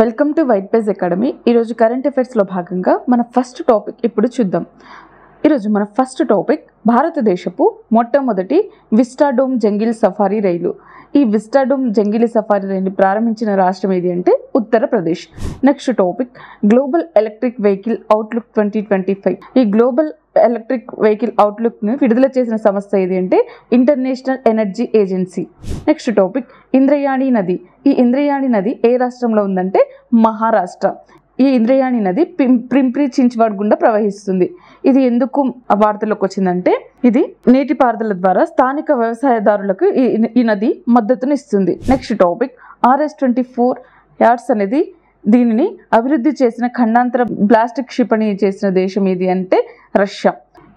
Welcome to white page academy. ఈరోజు current అఫైర్స్లో భాగంగా మన ఫస్ట్ టాపిక్ ఇప్పుడు చూద్దాం. ఈరోజు మన ఫస్ట్ టాపిక్ భారతదేశపు మొట్టమొదటి విస్టాడోమ్ జంగిల్ సఫారీ రైలు. ఈ విస్టాడోమ్ జంగిల్ సఫారీ రైలు ప్రారంభించిన రాష్ట్రం ఏది అంటే Uttar Pradesh. Next topic global electric vehicle outlook 2025. ఈ గ్లోబల్ ఎలక్ట్రిక్ వెహికల్ అవుట్లుక్ను విడుదల చేసిన సంస్థ ఏది అంటే international energy agency. Next topic Indrayani నది. ఈ ఇంద్రయాణి నది ఏ రాష్ట్రంలో ఉందంటే మహారాష్ట్ర. ఈ ఇంద్రయాణి నది పింప్రి చించ్వాడ్ గుండా ప్రవహిస్తుంది. ఇది ఎందుకు వార్తల్లోకి వచ్చిందంటే ఇది నీటిపారుదల ద్వారా స్థానిక వ్యవసాయదారులకు ఈ నది మద్దతును ఇస్తుంది. నెక్స్ట్ టాపిక్ RS-24 యార్డ్స్ అనేది దీనిని అభివృద్ధి చేసిన ఖండాంతర ప్లాస్టిక్ క్షిపణి చేసిన దేశం ఏది అంటే రష్యా.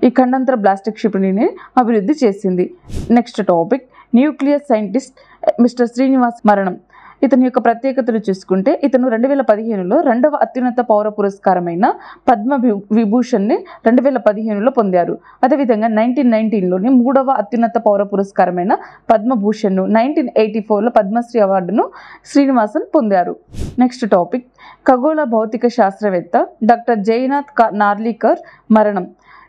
ఈ ఖండాంతర ప్లాస్టిక్ క్షిపణిని అభివృద్ధి చేసింది. Next topic nuclear scientist mister Srinivas మరణం. ఇతని యొక్క ప్రత్యేకతలు చూసుకుంటే ఇతను 2015లో రెండవ అత్యున్నత పౌర పురస్కారమైన పద్మ విభూషణ్ని 2015లో పొందారు. అదేవిధంగా 1919లోని మూడవ అత్యున్నత పౌర పురస్కారమైన పద్మభూషణ్ను, 1984లో పద్మశ్రీ అవార్డును శ్రీనివాసన్ పొందారు. నెక్స్ట్ టాపిక్ ఖగోళ భౌతిక శాస్త్రవేత్త డాక్టర్ జైనాథ్ నార్లీకర్ మరణం.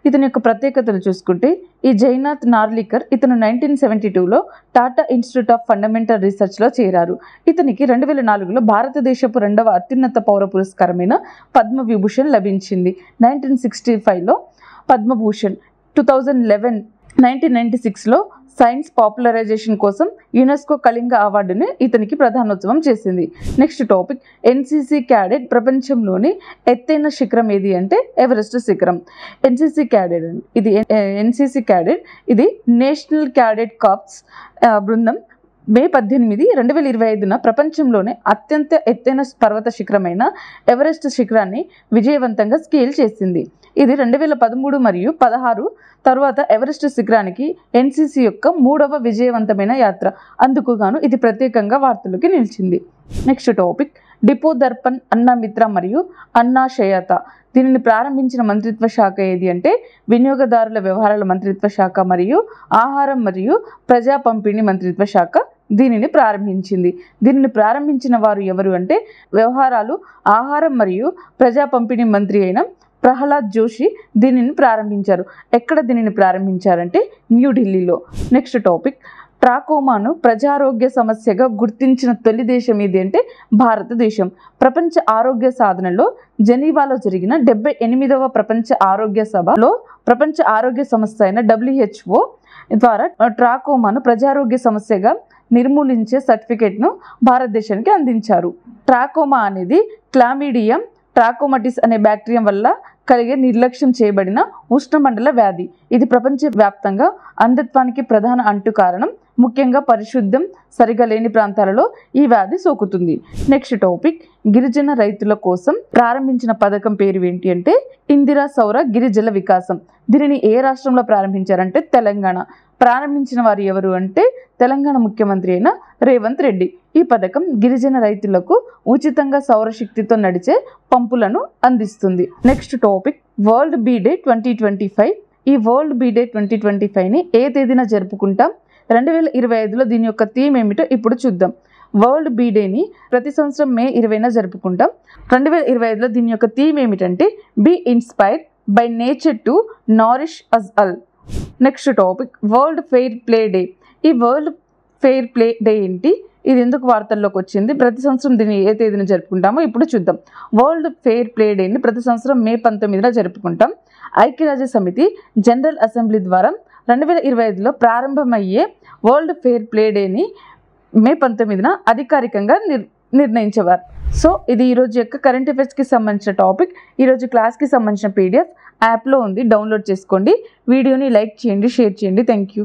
ఇతని యొక్క ప్రత్యేకతలు చూసుకుంటే ఈ జైనాథ్ నార్లీకర్ ఇతను 1972లో టాటా ఇన్స్టిట్యూట్ ఆఫ్ ఫండమెంటల్ రీసెర్చ్లో చేరారు. ఇతనికి 2004లో భారతదేశపు రెండవ అత్యున్నత పౌర పురస్కారమైన పద్మవిభూషణ్ లభించింది. 1965లో పద్మభూషణ్, 2011 1996లో సైన్స్ పాపులరైజేషన్ కోసం యునెస్కో కళింగ అవార్డుని ఇతనికి ప్రధానోత్సవం చేసింది. నెక్స్ట్ టాపిక్ ఎన్సీసీ క్యాడెట్ ప్రపంచంలోని ఎత్తైన శిఖరం ఏది అంటే ఎవరెస్ట్ శిఖరం. ఎన్సీసీ క్యాడెట్ ఇది నేషనల్ క్యాడెట్ కార్ప్స్ బృందం మే 18, 2025 ప్రపంచంలోనే అత్యంత ఎత్తైన పర్వత శిఖరమైన ఎవరెస్ట్ శిఖరాన్ని విజయవంతంగా స్కేల్ చేసింది. ఇది 2013 మరియు 2016 తర్వాత ఎవరెస్ట్ శిఖరానికి ఎన్సీసీ యొక్క 3వ విజయవంతమైన యాత్ర. అందుకు గాను ఇది ప్రత్యేకంగా వార్తల్లోకి నిలిచింది. నెక్స్ట్ టాపిక్ డిపో దర్పణ్ అన్నా మిత్ర మరియు అన్నా షయాత. దీనిని ప్రారంభించిన మంత్రిత్వ శాఖ ఏది అంటే వినియోగదారుల వ్యవహారాల మంత్రిత్వ శాఖ మరియు ఆహారం మరియు ప్రజా పంపిణీ మంత్రిత్వ శాఖ దీనిని ప్రారంభించింది. దీనిని ప్రారంభించిన వారు ఎవరు అంటే వ్యవహారాలు, ఆహారం మరియు ప్రజా పంపిణీ మంత్రి అయిన ప్రహ్లాద్ జోషి దీనిని ప్రారంభించారు. ఎక్కడ దీనిని ప్రారంభించారంటే న్యూఢిల్లీలో. నెక్స్ట్ టాపిక్ ట్రాకోమాను ప్రజారోగ్య సమస్యగా గుర్తించిన తొలి దేశం ఏది అంటే భారతదేశం. ప్రపంచ ఆరోగ్య సాధనలో జెనీవాలో జరిగిన 78వ ప్రపంచ ఆరోగ్య సభలో ప్రపంచ ఆరోగ్య సంస్థ అయిన WHO ద్వారా ట్రాకోమాను ప్రజారోగ్య సమస్యగా నిర్మూలించే సర్టిఫికేట్ను భారతదేశానికి అందించారు. ట్రాకోమా అనేది క్లామిడియం ట్రాకోమటిస్ అనే బ్యాక్టీరియా వల్ల కలిగే నిర్లక్ష్యం చేయబడిన ఉష్ణమండల వ్యాధి. ఇది ప్రపంచవ్యాప్తంగా అంధత్వానికి ప్రధాన అంటు కారణం. ముఖ్యంగా పరిశుద్ధం సరిగా లేని ప్రాంతాలలో ఈ వ్యాధి సోకుతుంది. నెక్స్ట్ టాపిక్ గిరిజన రైతుల కోసం ప్రారంభించిన పథకం పేరు ఏంటి అంటే ఇందిరా సౌర గిరిజల వికాసం. దీనిని ఏ రాష్ట్రంలో ప్రారంభించారంటే తెలంగాణ. ప్రారంభించిన వారు ఎవరు అంటే తెలంగాణ ముఖ్యమంత్రి అయిన రేవంత్ రెడ్డి. ఈ పథకం గిరిజన రైతులకు ఉచితంగా సౌరశక్తితో నడిచే పంపులను అందిస్తుంది. Next topic world be day 2025. ఈ వరల్డ్ బీ డే 2025ని ఏ తేదీన జరుపుకుంటాం? 2025లో దీని యొక్క థీమ్ ఏమిటో ఇప్పుడు చూద్దాం. వరల్డ్ బీ డేని ప్రతి సంవత్సరం మే 20న జరుపుకుంటాం. 2025లో దీని యొక్క థీమ్ ఏమిటంటే be inspired by nature to nourish us all. Next topic world fair play day. ఈ వరల్డ్ ఫెయిర్ ప్లే డే ఏంటి, ఇది ఎందుకు వార్తల్లోకి వచ్చింది, ప్రతి సంవత్సరం దీన్ని ఏ తేదీన జరుపుకుంటామో ఇప్పుడు చూద్దాం. వరల్డ్ ఫెయిర్ ప్లే డేని ప్రతి సంవత్సరం మే 19న జరుపుకుంటాం. ఐక్యరాజ్య సమితి జనరల్ అసెంబ్లీ ద్వారా 2025లో ప్రారంభమయ్యే వరల్డ్ ఫెయిర్ ప్లే డేని మే 19న అధికారికంగా నిర్ణయించేవారు. సో ఇది ఈరోజు యొక్క కరెంట్ అఫైర్స్కి సంబంధించిన టాపిక్. ఈరోజు క్లాస్కి సంబంధించిన PDF యాప్లో ఉంది, డౌన్లోడ్ చేసుకోండి. వీడియోని లైక్ చేయండి, షేర్ చేయండి. Thank you.